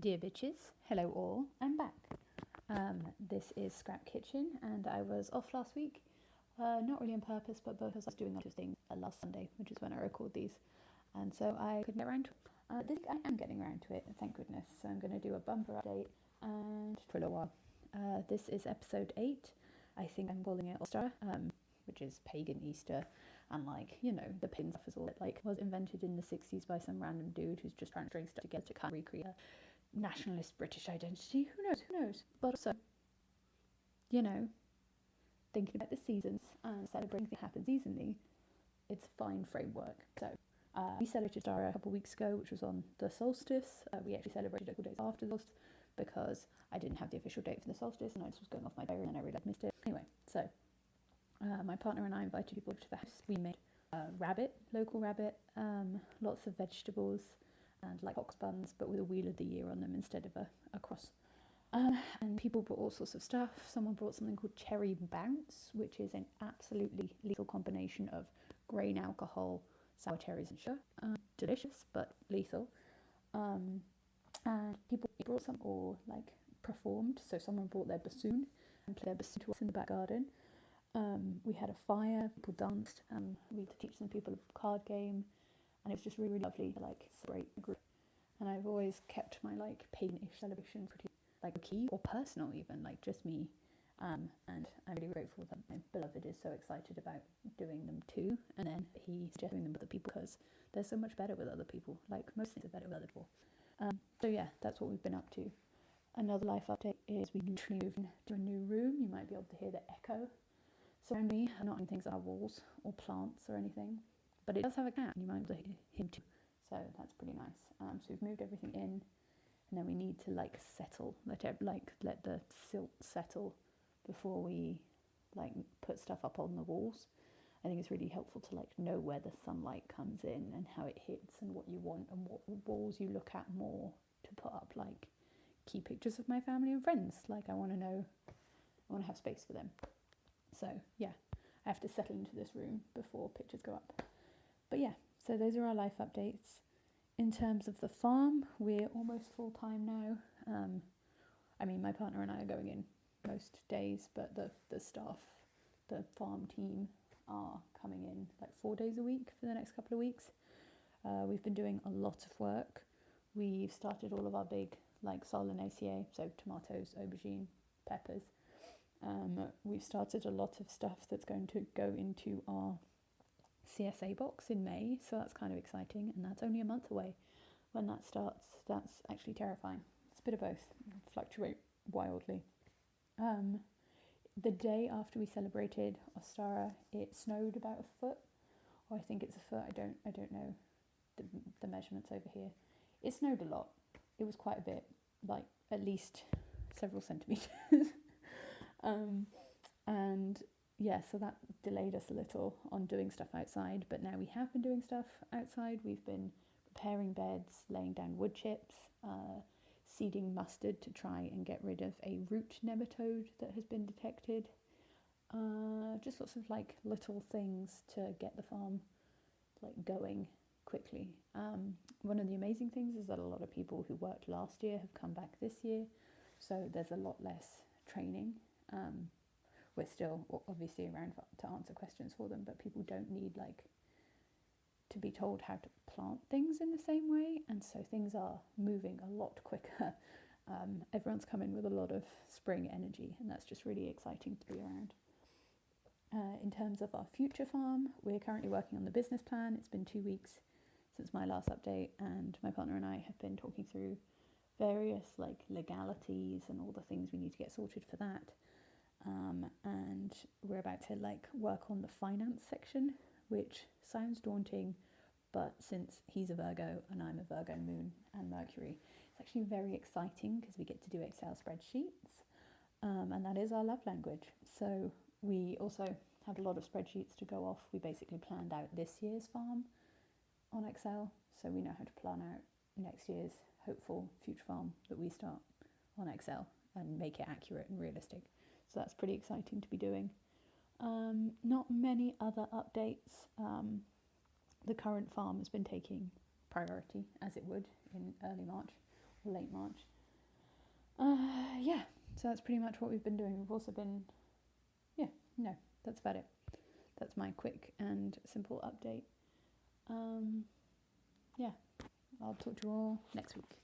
Dear bitches, hello all, I'm back. This is Scrap Kitchen, and I was off last week. Not really on purpose, but because I was doing other things last Sunday, which is when I record these, and so I couldn't get around to it. This week I am getting around to it, thank goodness. So I'm going to do a bumper update and for a little while. This is episode 8. I think I'm calling it Ostara, which is pagan Easter, and the pagan stuff is all it was invented in the 60s by some random dude who's just trying to string stuff together to kind of recreate nationalist British identity. Who knows? But also, thinking about the seasons and celebrating what happens seasonally, it's a fine framework. So we celebrated Ostara a couple of weeks ago, which was on the solstice. We actually celebrated a couple days after the solstice because I didn't have the official date for the solstice and I just was going off my diary and I realised I missed it. Anyway, so my partner and I invited people to the house. We made local rabbit, lots of vegetables, and box buns, but with a wheel of the year on them instead of a cross. And people brought all sorts of stuff. Someone brought something called cherry bounce, which is an absolutely lethal combination of grain alcohol, sour cherries and sugar. Delicious, but lethal. And people brought some or performed. So someone brought their bassoon and played their bassoon to us in the back garden. We had a fire, people danced, and we had to teach some people a card game. And it was just really, really lovely to celebrate the group. And I've always kept my pagan-ish celebration pretty key or personal, even just me. And I'm really grateful that my beloved is so excited about doing them too. And then he's just doing them with other people because they're so much better with other people. Most things are better with other people. So yeah, that's what we've been up to. Another life update is we literally moved into a new room. You might be able to hear the echo surround me. I'm not doing things on our walls or plants or anything. But it does have a cat, and you might be able to hear him too. So that's pretty nice. So we've moved everything in, and then we need to settle, let the silt settle before we put stuff up on the walls. I think it's really helpful to know where the sunlight comes in and how it hits and what you want and what walls you look at more to put up key pictures of my family and friends. I want to have space for them. So yeah, I have to settle into this room before pictures go up. But yeah, so those are our life updates. In terms of the farm, we're almost full-time now. My partner and I are going in most days, but the staff, the farm team are coming in 4 days a week for the next couple of weeks. We've been doing a lot of work. We've started all of our big solanaceae, so tomatoes, aubergine, peppers. We've started a lot of stuff that's going to go into our CSA box in May, so that's kind of exciting, and that's only a month away when that starts. That's actually terrifying. It's a bit of both. Fluctuate wildly. The day after we celebrated Ostara, it snowed about a foot, or I think it's a foot. I don't know the measurements over here. It snowed a lot. It was quite a bit, at least several centimeters. And yeah, so that delayed us a little on doing stuff outside, but now we have been doing stuff outside. We've been preparing beds, laying down wood chips, seeding mustard to try and get rid of a root nematode that has been detected. Just lots of little things to get the farm going quickly. One of the amazing things is that a lot of people who worked last year have come back this year, so there's a lot less training. We're still obviously around to answer questions for them, but people don't need to be told how to plant things in the same way, and so things are moving a lot quicker. Everyone's come in with a lot of spring energy, and that's just really exciting to be around. In terms of our future farm, we're currently working on the business plan. It's been 2 weeks since my last update, and my partner and I have been talking through various legalities and all the things we need to get sorted for that. And we're about to work on the finance section, which sounds daunting, but since he's a Virgo and I'm a Virgo moon and Mercury, it's actually very exciting because we get to do Excel spreadsheets, and that is our love language. So we also have a lot of spreadsheets to go off. We basically planned out this year's farm on Excel, so we know how to plan out next year's hopeful future farm that we start on Excel and make it accurate and realistic. So that's pretty exciting to be doing. Not many other updates. The current farm has been taking priority, as it would in early March, late March. Yeah, so that's pretty much what we've been doing. We've also been, that's about it. That's my quick and simple update. Yeah, I'll talk to you all next week.